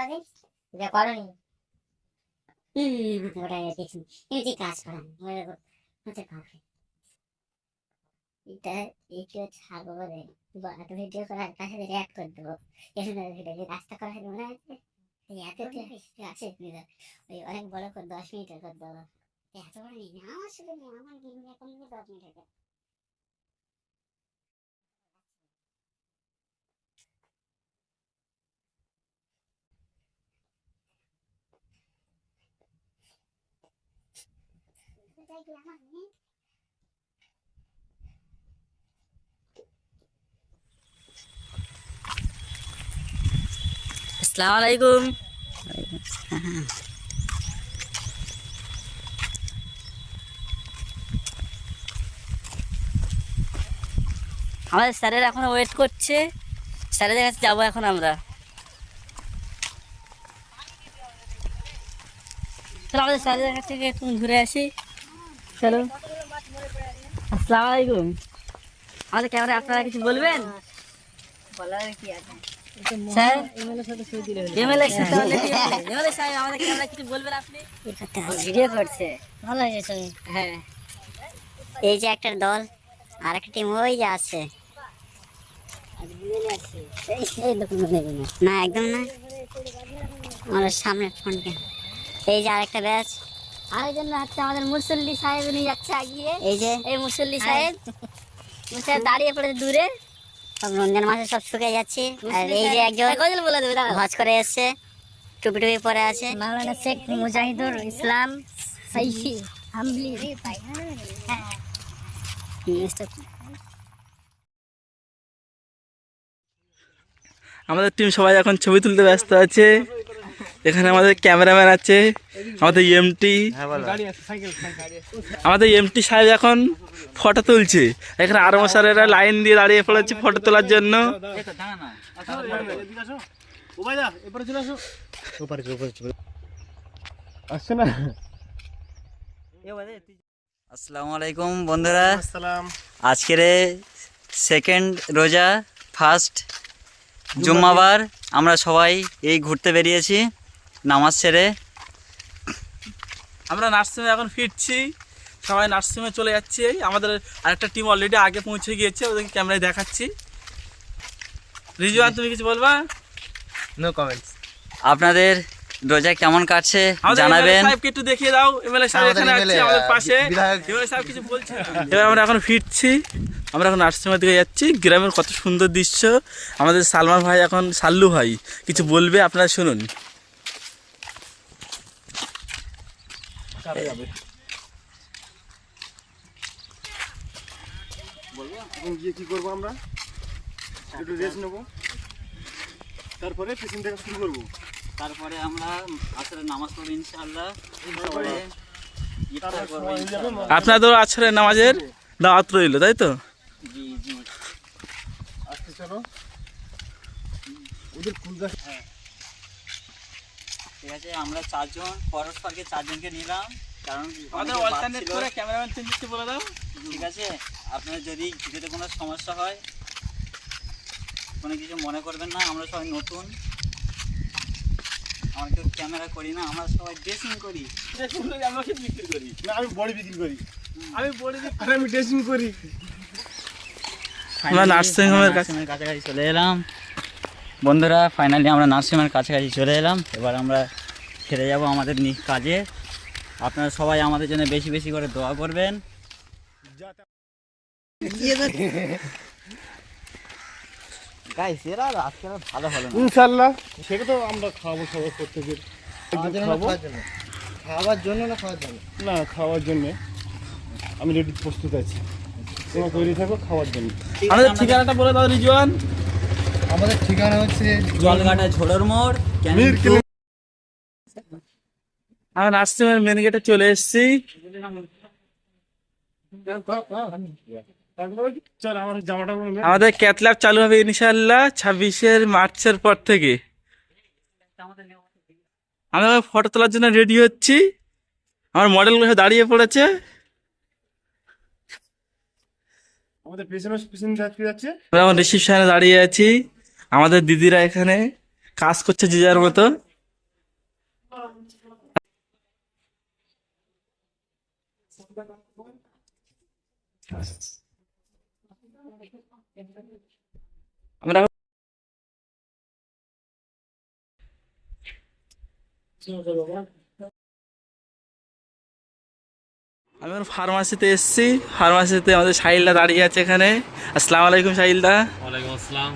কাজ করা এটা ভিডিও ছাড়বো বলে এত ভিডিও করার কাছে রিয়াক্ট করে দেবো ভিডিও রাস্তা করা মনে আছে আছে ওই অনেক বড় করে 10 মিনিটের করে দেবো এত বড় নেই আমার সাথে নেই আমার গেম এখন 10 মিনিটের আসসালামু আলাইকুম। আমাদের স্যারের এখনো ওয়েট করছে, স্যারেদের কাছে যাবো এখন আমরা। চলো আমাদের স্যারেদের কাছ থেকে একটু ঘুরে আসি। চলো। আসসালামু আলাইকুম। আমাদের ক্যামেরা আপনারা কিছু বলবেন? বলার কি আছে স্যার? এমএলএ সাথে এমএলএ সাহেব আমাদের ক্যামেরা কিছু বলবেন আপনি? ভিডিও করছে ভালো হয়েছে। হ্যাঁ, এই যে একটা দল আর একটা টিম ওই যে আছে না একদম না আমাদের সামনে ফোনটা এই যে আরেকটা ব্যাচ আরেকজন হচ্ছে আমাদের মুসল্লি সাহেব, উনি যাচ্ছে আগিয়ে। এই যে এই মুসল্লি সাহেব দাঁড়িয়ে পড়েছে দূরে। সব রমজান মাসে সব শুকিয়ে যাচ্ছে। আর এই যে একজন গজল বলে দেবে, হজ করে এসছে, টুপি টুপি পরে আছে, মাওলানা শেখ মুজাহিদুর ইসলাম সাইফি হামলি। আমাদের টিম সবাই এখন ছবি তুলতে ব্যস্ত আছে। এখানে আমাদের ক্যামেরাম্যান আছে, আমাদের এমটি সাহেব এখন ফটো তুলছে। এখানে আরো স্যারেরা লাইন দিয়ে দাঁড়িয়ে পড়েছে ফটো তোলার জন্য। আসসালামু আলাইকুম বন্ধুরা। আজকের সেকেন্ড রোজা, ফার্স্ট জুম্মাবার আমরা সবাই এই ঘুরতে বেরিয়েছি নামাজ ছেড়ে। আমরা নার্সিংহোমে এখন ফিরছি, সবাই নার্সিংহোমে চলে যাচ্ছে। আমাদের আরেকটা টিম অলরেডি আগে পৌঁছে গিয়েছে, ওদেরকে ক্যামেরায় দেখাচ্ছি। রিজওয়ান, তুমি কিছু বলবা? No comments. আপনাদের রোজা কেমন কাটছে জানাবেন। সাহেবকে একটু দেখিয়ে দাও। এমএলএ সাহেব এখানে আছে আমাদের পাশে। এমএলএ সাহেব কিছু বলছে। এবার আমরা এখন ফিরছি, আমরা এখন নার্সিংহোমের দিকে যাচ্ছি। গ্রামের কত সুন্দর দৃশ্য। আমাদের সালমান ভাই এখন সাল্লু ভাই কিছু বলবে, আপনারা শুনুন। এখন গিয়ে কি করবো আমরা? একটু রেস্ট নেবো, তারপরে পেছন থেকে শুরু করবো। তারপরে আমরা আসলে নামাজ পড়ব ইনশাআল্লাহ। আপনাদের আসলে নামাজের দাওয়াত রইল, তাই তো? জি জি, আজকে চলো ওদের ফুল গাছ। হ্যাঁ ঠিক আছে, আমরা চারজন পরস্পরকে চারজনকে নিলাম, কারণ আমাদের অল্টারনেট করে ক্যামেরাম্যান চেঞ্জ করতে বলে দাও। ঠিক আছে, আপনার যদি ভিডিওতে কোনো সমস্যা হয় কোনো কিছু মনে করবেন না। আমরা সবাই নতুন, আমরা কেউ ক্যামেরা করি না, আমরা সবাই ড্রেসিং করি। আমরা কি বিক্রি করি না, আমি বডি বিক্রি করি। আমি বলি আর আমি ড্রেসিং করি। আমরা নার্সিংহোমের কাছাকাছি চলে এলাম বন্ধুরা। ফাইনালি আমরা নার্সিংহোমের কাছাকাছি চলে এলাম। এবার আমরা ফিরে যাব আমাদের কাজে। আপনারা সবাই আমাদের জন্য বেশি বেশি করে দোয়া করবেন। ভালো হলো না ইনশাআল্লাহ। সেটা তো আমরা খাবো সবাই প্রত্যেকের। খাওয়ার জন্য না খাওয়ার জন্য? না, খাওয়ার জন্য আমি রেডি, প্রস্তুত আছি। তোমরা তৈরি থাকো খাওয়ার জন্য। আমাদের ঠিকানাটা বলে দাও রিজওয়ান। আমাদের ঠিকানা হচ্ছে জলঘাটা ঝোড়র মোড়। আমরা নার্সিংহোমের মেন গেটে চলে এসেছি। চল আমার জামাটা পরে নে। আমাদের ক্যাথ ল্যাব চালু হবে ইনশাআল্লাহ 26 মার্চের পর থেকে। আমরা ফটো তোলার জন্য রেডি হচ্ছি। আমার মডেলগুলো দাঁড়িয়ে পড়েছে। আমাদের পেছনে যাচ্ছে। আমরা এখন রিসিপশনে দাঁড়িয়ে আছি। আমাদের দিদিরা এখানে কাজ করছে যে যার মতো। আমরা আমি এখন ফার্মাসিতে এসেছি। ফার্মাসিতে আমাদের সাহিলদা দাঁড়িয়ে আছে এখানে। আসসালামু আলাইকুম সাহিলদা। ওয়ালাইকুম আসসালাম।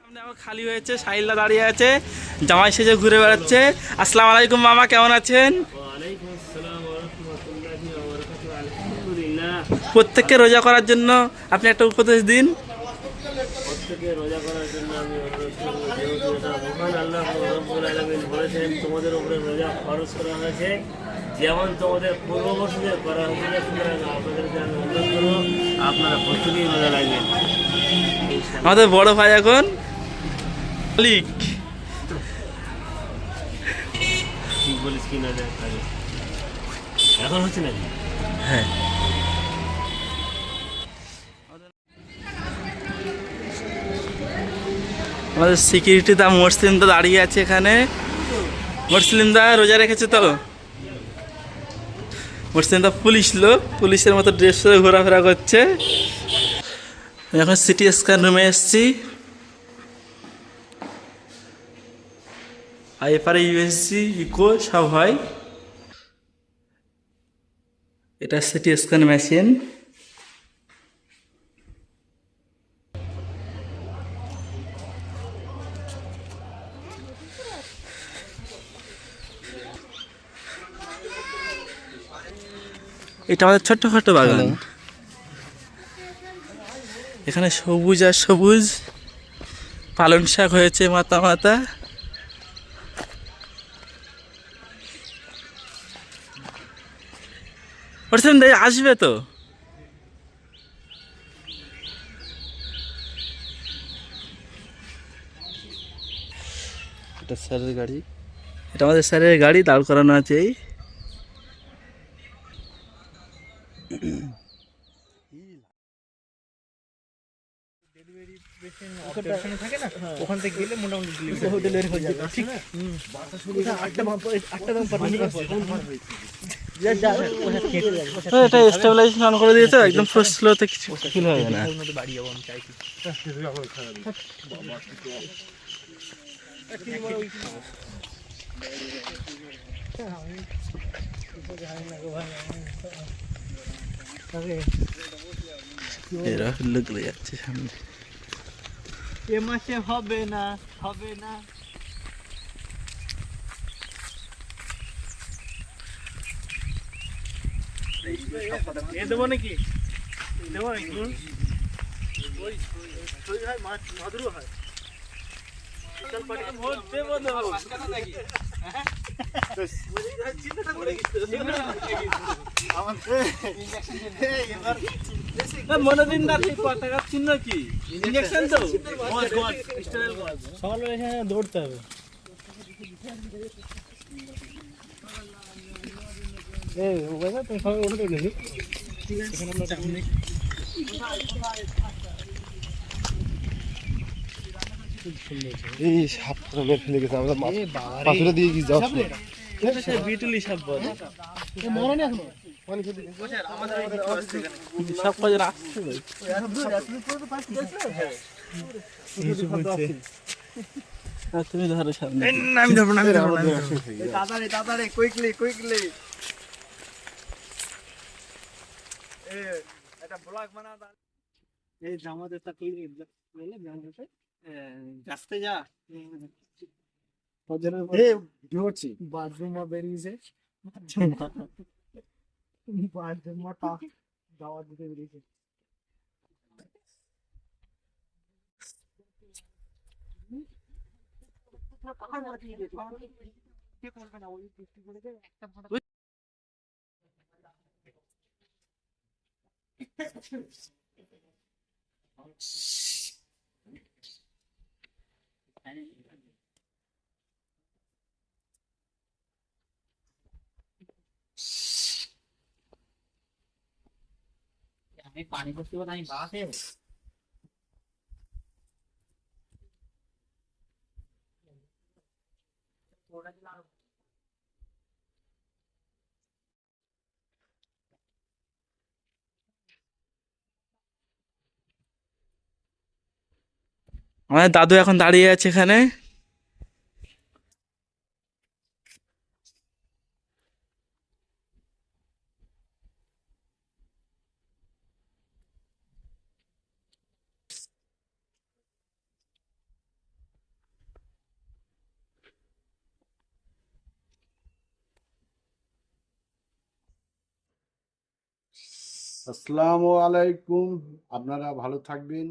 সামনে আমার খালি হয়েছে, সাহিলদা দাঁড়িয়ে আছে, জামাই সেজে ঘুরে বেড়াচ্ছে। আসসালামু আলাইকুম মামা, কেমন আছেন? ওয়ালাইকুম আসসালাম ওয়া রাহমাতুল্লাহি ওয়া বারাকাতুহু। আলহামদুলিল্লাহ। প্রত্যেককে রোজা করার জন্য আপনি একটা উপদেশ দিন। প্রত্যেকে রোজা করার জন্য আমি অনুরোধ করব, যেহেতু এটা মহান আল্লাহ রাব্বুল আলামিন বলেছেন তোমাদের উপরে রোজা ফরজ করা হয়েছে, যেমন তোমাদের পূর্ববর্তীদের করা হয়েছিল, সুতরাং আপনাদেরকে আমি অনুরোধ করব আপনারা প্রত্যেকেই রোজা রাখবেন। আমাদের বড় ভাই এখন মালিক। ঠিক বলিস কি না দেখ এখন হচ্ছে নাকি? হ্যাঁ, আমাদের সিকিউরিটি দা মুসলিম দা দাঁড়িয়ে আছে এখানে। মুসলিম দা রোজা রেখেছে তো? মুসলিম দা পুলিশ লোক, পুলিশের মতো ড্রেস পরে ঘোরাফেরা করছে। আমি এখন সিটি স্ক্যান রুমে এসেছি। আর এপারে ইউএসজি ইকো সব হয়। এটা সিটি স্ক্যান মেশিন। এটা আমাদের ছোট্টখাটো বাগান। এখানে সবুজ আর সবুজ পালং শাক হয়েছে মাথা মাথা। বলছেন আসবে তো? এটা স্যারের গাড়ি। এটা আমাদের স্যারের গাড়ি, দাঁড় করানো আছে। এই ওখান থেকে গেলে মোটামুটি ডেলিভারি হয়ে যাবে। ঠিক এটা স্টেবিলাইজেশন অন করে দিয়েছে, একদম স্লোতে কিছু ফিল হবে না। এরা লোক যাচ্ছে সামনে। এ মাসে হবে না, হবে না। এ দেবো নাকি? দেবো নাকি? মাদুরও হয়। মনে দিন না, পতাকা চিহ্ন কি? ইঞ্জেকশন তো সকালে এখানে দৌড়তে হবে। তুমি সবাই ওটা দেখি। এই সাপটা মেরে ফেলে গেছে। আমরা পাথরে দিয়ে কি যাও? বিটুলি সাপ বলে। মরে না এখনো। সব কাজে আসছে। তুমি ধরো সামনে। আমি ধরবো না, আমি ধরবো না। তাড়াতাড়ি তাড়াতাড়ি, কুইকলি কুইকলি। এটা ব্লগ বানা দা। এই জামাতে তাকলি বলে জামাতে রাস্তে যা। এই ঢোছি বাথরুমে বেরিয়েছে। বাথরুমটা দাওয়াত দিতে বেরিয়েছে। আমি পানি করতে বলে আমি বাসে আমাদের দাদু এখন দাঁড়িয়ে আছে এখানে। আসসালামু আলাইকুম, আপনারা ভালো থাকবেন,